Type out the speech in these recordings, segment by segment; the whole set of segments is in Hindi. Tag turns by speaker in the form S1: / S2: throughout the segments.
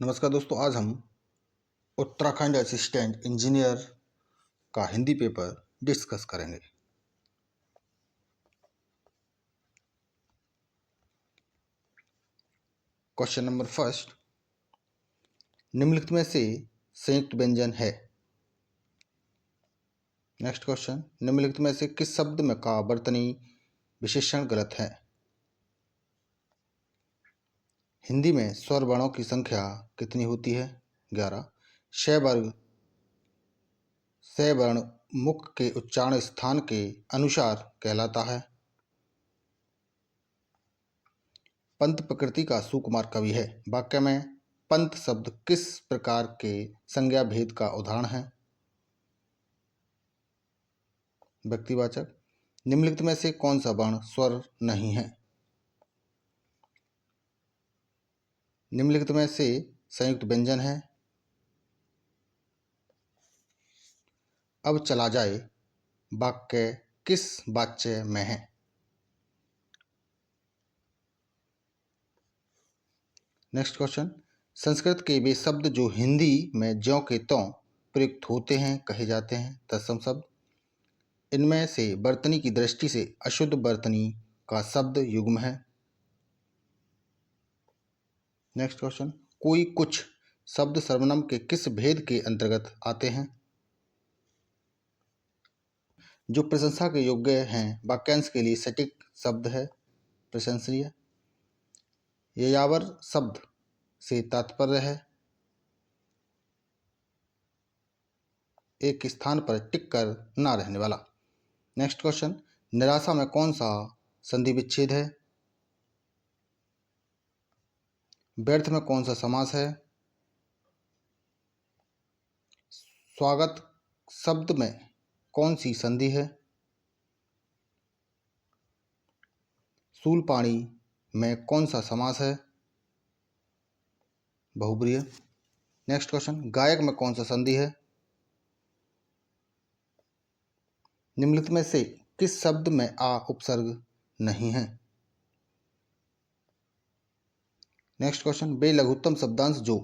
S1: नमस्कार दोस्तों, आज हम उत्तराखंड असिस्टेंट इंजीनियर का हिंदी पेपर डिस्कस करेंगे। क्वेश्चन नंबर फर्स्ट, निम्नलिखित में से संयुक्त व्यंजन है। नेक्स्ट क्वेश्चन, निम्नलिखित में से किस शब्द में का वर्तनी विशेषण गलत है। हिंदी में स्वर वर्णों की संख्या कितनी होती है? 11। श वर्ण मुख के उच्चारण स्थान के अनुसार कहलाता है। पंत प्रकृति का सुकुमार कवि है। वाक्य में पंत शब्द किस प्रकार के संज्ञा भेद का उदाहरण है? व्यक्तिवाचक। निम्नलिखित में से कौन सा वर्ण स्वर नहीं है? निम्नलिखित में से संयुक्त व्यंजन है। अब चला जाए वाक्य किस वाच्य में है? नेक्स्ट क्वेश्चन, संस्कृत के वे शब्द जो हिंदी में ज्यों के त्यों प्रयुक्त होते हैं कहे जाते हैं तत्सम शब्द। इनमें से वर्तनी की दृष्टि से अशुद्ध वर्तनी का शब्द युग्म है। नेक्स्ट क्वेश्चन, कोई कुछ शब्द सर्वनाम के किस भेद के अंतर्गत आते हैं? जो प्रशंसा के योग्य हैं वाक्यांश के लिए सटीक शब्द है प्रशंसनीय। यायावर शब्द से तात्पर्य है एक स्थान पर टिक कर ना रहने वाला। नेक्स्ट क्वेश्चन, निराशा में कौन सा संधि विच्छेद है? व्यर्थ में कौन सा समास है? स्वागत शब्द में कौन सी संधि है? शूलपाणी में कौन सा समास है? बहुब्रीहि। नेक्स्ट क्वेश्चन, गायक में कौन सा संधि है? निम्नलिखित में से किस शब्द में आ उपसर्ग नहीं है? नेक्स्ट क्वेश्चन, वे लघुत्तम शब्दांश जो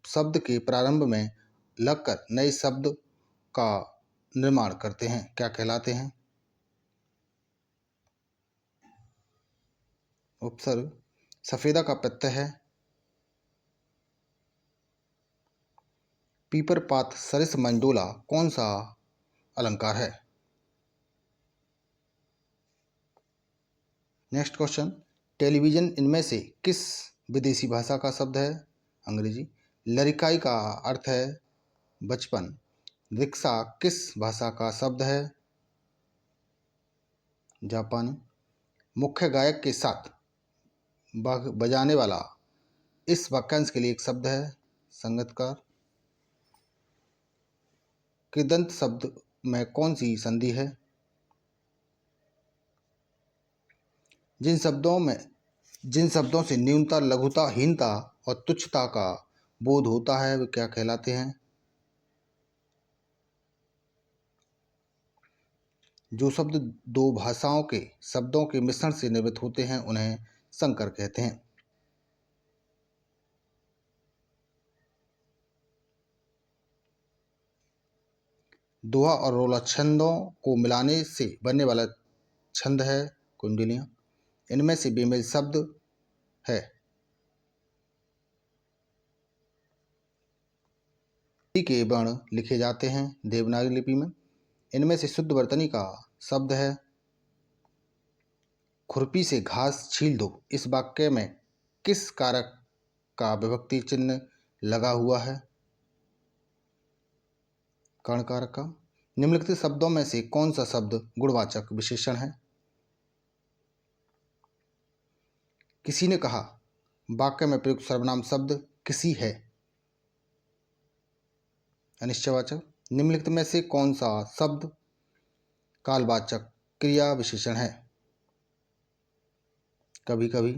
S1: शब्द के प्रारंभ में लगकर नए शब्द का निर्माण करते हैं क्या कहलाते हैं? उपसर्ग। सफेदा का प्रत्यय है। पीपर पात सरिस मंडोला कौन सा अलंकार है? नेक्स्ट क्वेश्चन, टेलीविजन इनमें से किस विदेशी भाषा का शब्द है? अंग्रेजी। लड़िकाई का अर्थ है बचपन। रिक्शा किस भाषा का शब्द है? जापानी। मुख्य गायक के साथ बजाने वाला इस वाक्यांश के लिए एक शब्द है संगतकार। कृदंत शब्द में कौन सी संधि है? जिन शब्दों से न्यूनता, लघुता, हीनता और तुच्छता का बोध होता है वे क्या कहलाते हैं? जो शब्द दो भाषाओं के शब्दों के मिश्रण से निर्मित होते हैं उन्हें संकर कहते हैं। दोहा और रोला छंदों को मिलाने से बनने वाला छंद है कुंडलियां। इनमें से बेमेल शब्द है। के वर्ण लिखे जाते हैं देवनागरी लिपि में। इनमें से शुद्ध वर्तनी का शब्द है खुरपी से घास छील दो। इस वाक्य में किस कारक का विभक्ति चिन्ह लगा हुआ है? कर्ण कारक का। निम्नलिखित शब्दों में से कौन सा शब्द गुणवाचक विशेषण है? किसी ने कहा वाक्य में प्रयुक्त सर्वनाम शब्द किसी है अनिश्चयवाचक। निम्नलिखित में से कौन सा शब्द कालवाचक क्रिया विशेषण है? कभी कभी।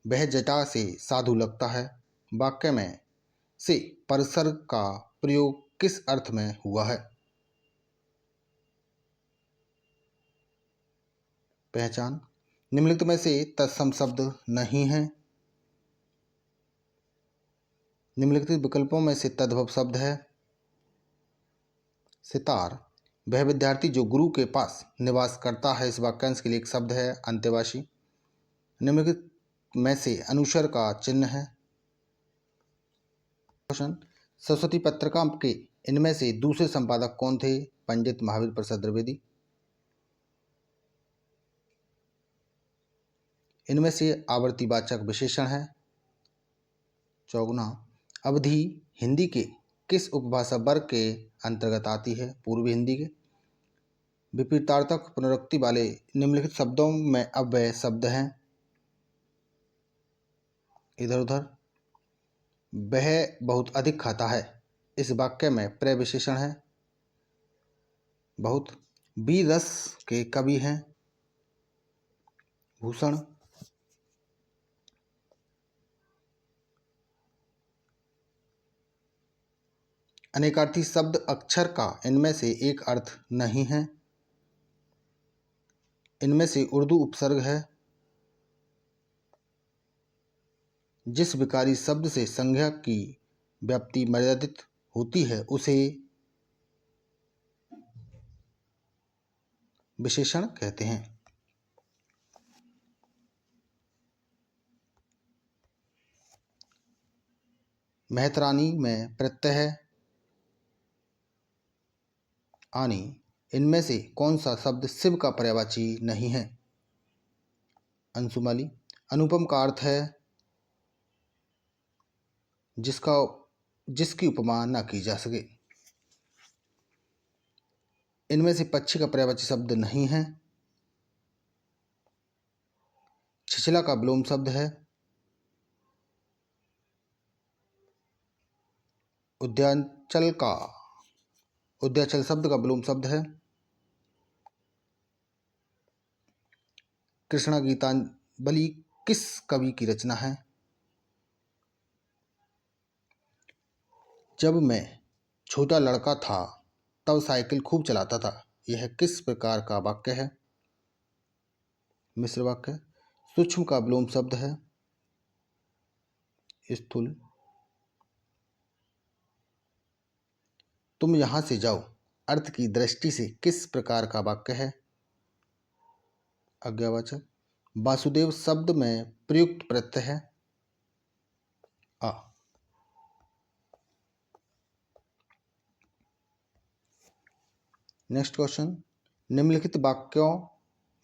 S1: वह जटा से साधु लगता है। वाक्य में से परसर्ग का प्रयोग किस अर्थ में हुआ है? पहचान। निम्नलिखित में से तत्सम शब्द नहीं है। निम्नलिखित विकल्पों में से तद्भव शब्द है सितार। वह विद्यार्थी जो गुरु के पास निवास करता है, इस वाक्यांश के लिए एक शब्द है अंतेवासी। निम्नलिखित में से अनुस्वर का चिन्ह है। क्वेश्चन, सरस्वती पत्रिका के इनमें से दूसरे संपादक कौन थे? पंडित महावीर प्रसाद द्विवेदी। इनमें से आवर्तीवाचक विशेषण है चौगुना। अवधि हिंदी के किस उपभाषा वर्ग के अंतर्गत आती है? पूर्वी हिंदी के। विपरीतार्थक पुनरुक्ति वाले निम्नलिखित शब्दों में अव्यय शब्द हैं इधर उधर। वह बहुत अधिक खाता है, इस वाक्य में प्रय विशेषण है बहुत। वीर रस के कवि हैं भूषण। अनेकार्थी शब्द अक्षर का इनमें से एक अर्थ नहीं है। इनमें से उर्दू उपसर्ग है। जिस विकारी शब्द से संज्ञा की व्याप्ति मर्यादित होती है उसे विशेषण कहते हैं। मेहतरानी में प्रत्यय है आनी। इनमें से कौन सा शब्द शिव का पर्यायवाची नहीं है? अंशुमाली। अनुपम का अर्थ है जिसकी उपमा न की जा सके। इनमें से पक्षी का पर्यायवाची शब्द नहीं है। छिछला का विलोम शब्द है उद्याचल शब्द का विलोम शब्द है कृष्णा गीतांजलि किस कवि की रचना है? जब मैं छोटा लड़का था तब साइकिल खूब चलाता था, यह किस प्रकार का वाक्य है? मिश्र वाक्य। सूक्ष्म का विलोम शब्द है स्थूल। तुम यहां से जाओ अर्थ की दृष्टि से किस प्रकार का वाक्य है? आज्ञावाचक। वासुदेव शब्द में प्रयुक्त प्रत्यय है आ। नेक्स्ट क्वेश्चन, निम्नलिखित वाक्यों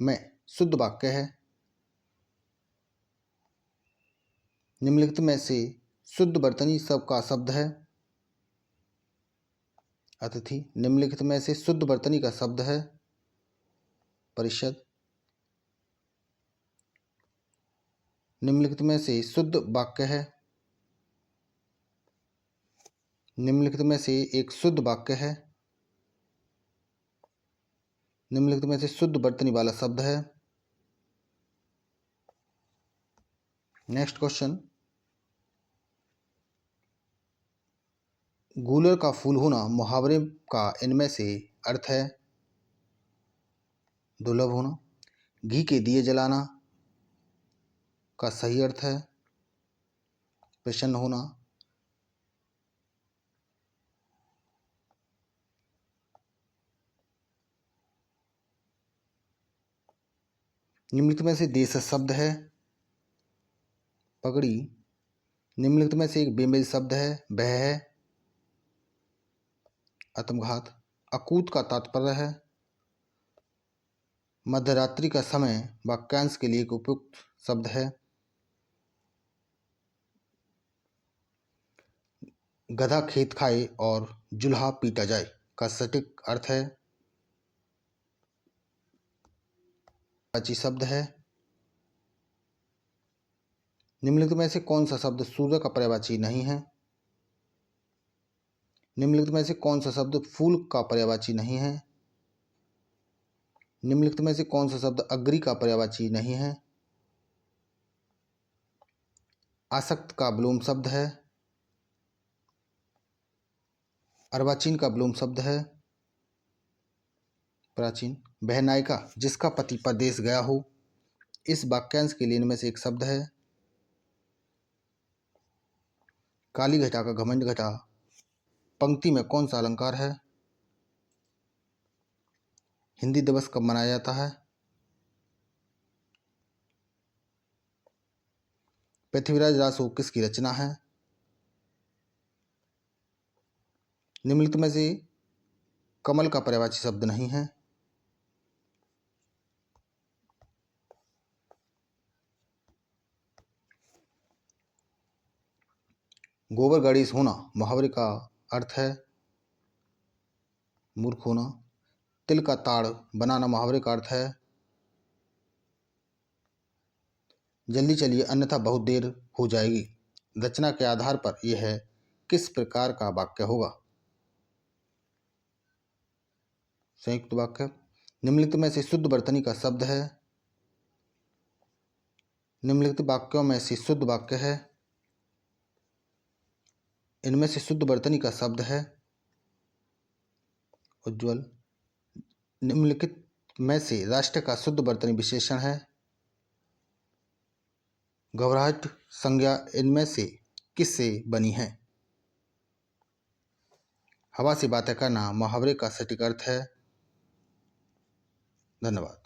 S1: में शुद्ध वाक्य है। निम्नलिखित में से शुद्ध वर्तनी सब का शब्द है अतिथि। निम्नलिखित में से शुद्ध वर्तनी का शब्द है परिषद। निम्नलिखित में से शुद्ध वाक्य है। निम्नलिखित में से एक शुद्ध वाक्य है। निम्नलिखित में से शुद्ध वर्तनी वाला शब्द है। नेक्स्ट क्वेश्चन, गूलर का फूल होना मुहावरे का इनमें से अर्थ है दुर्लभ होना। घी के दिए जलाना का सही अर्थ है प्रसन्न होना। निम्नलिखित में से देश शब्द है पगड़ी। निम्नलिखित में से एक बेमेल शब्द है वह है आत्मघात। अकूत का तात्पर्य है मध्यरात्रि का समय। वाक्यांश के लिए एक उपयुक्त शब्द है गधा खेत खाए और जुल्हा पीटा जाए का सटीक अर्थ है वाची शब्द है। निम्नलिखित में से कौन सा शब्द सूर्य का पर्यायवाची नहीं है? निम्नलिखित में से कौन सा शब्द फूल का पर्यायवाची नहीं है? निम्नलिखित में से कौन सा शब्द अग्रि का पर्यायवाची नहीं है? आसक्त का विलोम शब्द है अर्वाचीन का विलोम शब्द है प्राचीन। वह नायिका जिसका पति परदेश गया हो, इस वाक्यांश के लिए इनमें से एक शब्द है काली घटा का घमंड घटा पंक्ति में कौन सा अलंकार है? हिंदी दिवस कब मनाया जाता है? पृथ्वीराज रासो किसकी रचना है? निम्नलिखित में से कमल का पर्यायवाची शब्द नहीं है। गोबर गणेश होना मुहावरे का अर्थ है मूर्ख होना। तिल का ताड़ बनाना मुहावरे का अर्थ है जल्दी चलिए अन्यथा बहुत देर हो जाएगी। रचना के आधार पर यह किस प्रकार का वाक्य होगा? संयुक्त वाक्य। निम्नलिखित में से शुद्ध वर्तनी का शब्द है। निम्नलिखित वाक्यों में से शुद्ध वाक्य है। इनमें से शुद्ध वर्तनी का शब्द है उज्ज्वल। निम्नलिखित में से राष्ट्र का शुद्ध वर्तनी विशेषण है घबराहट। संज्ञा इनमें से किससे बनी है? हवा से बातें करना मुहावरे का सटीक अर्थ है। धन्यवाद।